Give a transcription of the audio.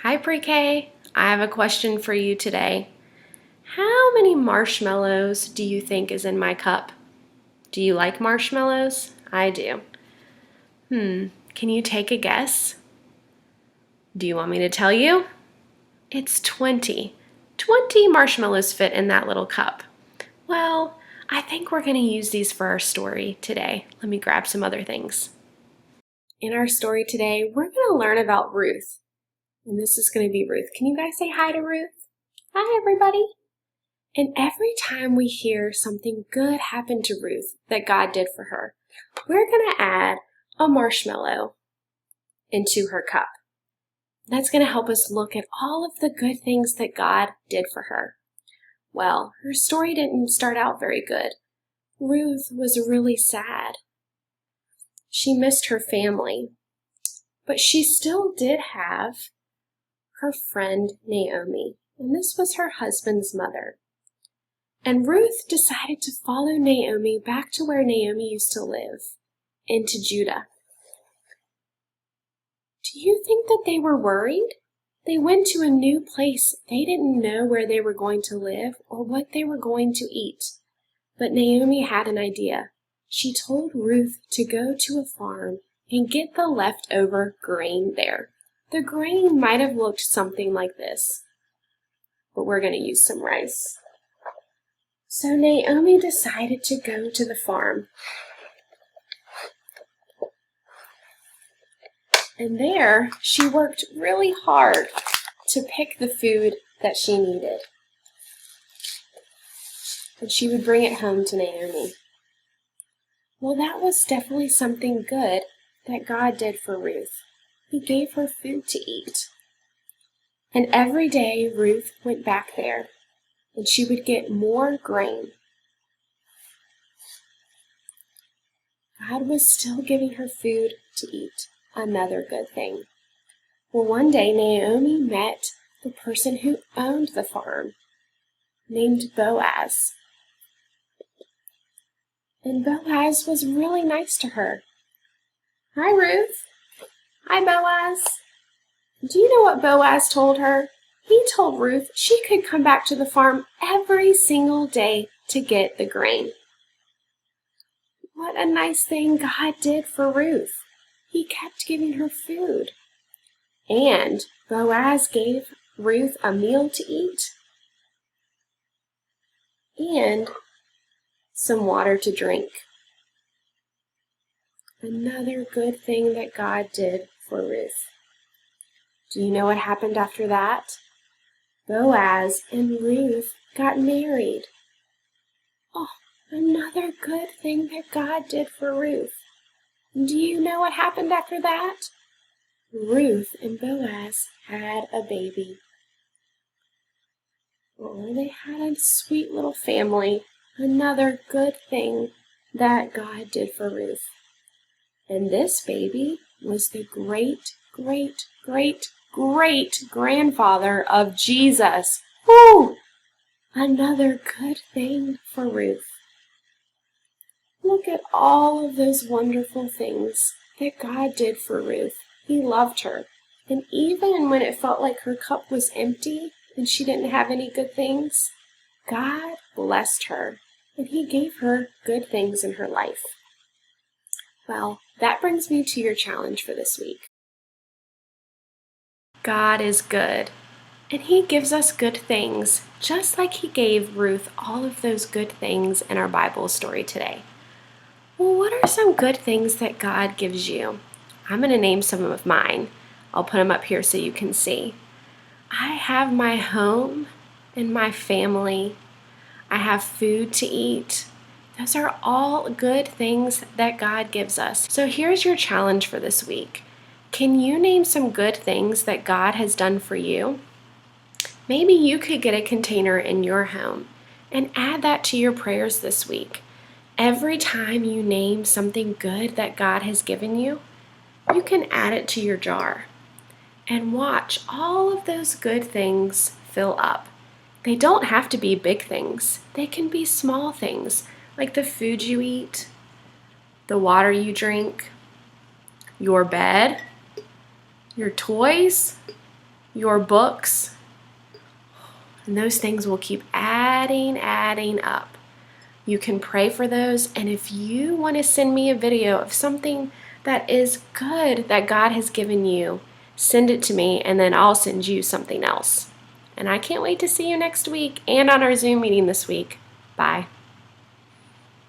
Hi Pre-K, I have a question for you today. How many marshmallows do you think is in my cup? Do you like marshmallows? I do. Can you take a guess? Do you want me to tell you? It's 20. 20 marshmallows fit in that little cup. Well, I think we're going to use these for our story today. Let me grab some other things. In our story today, we're going to learn about Ruth. And this is going to be Ruth. Can you guys say hi to Ruth? Hi, everybody. And every time we hear something good happen to Ruth that God did for her, we're going to add a marshmallow into her cup. That's going to help us look at all of the good things that God did for her. Well, her story didn't start out very good. Ruth was really sad. She missed her family, but she still did have her friend Naomi, and this was her husband's mother. And Ruth decided to follow Naomi back to where Naomi used to live, into Judah. Do you think that they were worried? They went to a new place. They didn't know where they were going to live or what they were going to eat. But Naomi had an idea. She told Ruth to go to a farm and get the leftover grain there. The grain might have looked something like this, but we're going to use some rice. So Naomi decided to go to the farm. And there, she worked really hard to pick the food that she needed. And she would bring it home to Naomi. Well, that was definitely something good that God did for Ruth. He gave her food to eat. And every day, Ruth went back there, and she would get more grain. God was still giving her food to eat. Another good thing. Well, one day Naomi met the person who owned the farm, named Boaz. And Boaz was really nice to her. Hi, Ruth. Hi, Boaz. Do you know what Boaz told her? He told Ruth she could come back to the farm every single day to get the grain. What a nice thing God did for Ruth. He kept giving her food. And Boaz gave Ruth a meal to eat and some water to drink. Another good thing that God did for Ruth. Do you know what happened after that? Boaz and Ruth got married. Oh, another good thing that God did for Ruth. Do you know what happened after that? Ruth and Boaz had a baby. Oh, they had a sweet little family. Another good thing that God did for Ruth. And this baby was the great-great-great-great-grandfather of Jesus. Woo! Another good thing for Ruth. Look at all of those wonderful things that God did for Ruth. He loved her. And even when it felt like her cup was empty and she didn't have any good things, God blessed her and He gave her good things in her life. Well, that brings me to your challenge for this week. God is good, and He gives us good things, just like He gave Ruth all of those good things in our Bible story today. Well, what are some good things that God gives you? I'm going to name some of mine. I'll put them up here so you can see. I have my home and my family. I have food to eat. Those are all good things that God gives us. So here's your challenge for this week. Can you name some good things that God has done for you? Maybe you could get a container in your home and add that to your prayers this week. Every time you name something good that God has given you, you can add it to your jar and watch all of those good things fill up. They don't have to be big things. They can be small things like the food you eat, the water you drink, your bed, your toys, your books, and those things will keep adding up. You can pray for those, and if you want to send me a video of something that is good that God has given you, send it to me, and then I'll send you something else. And I can't wait to see you next week and on our Zoom meeting this week. Bye.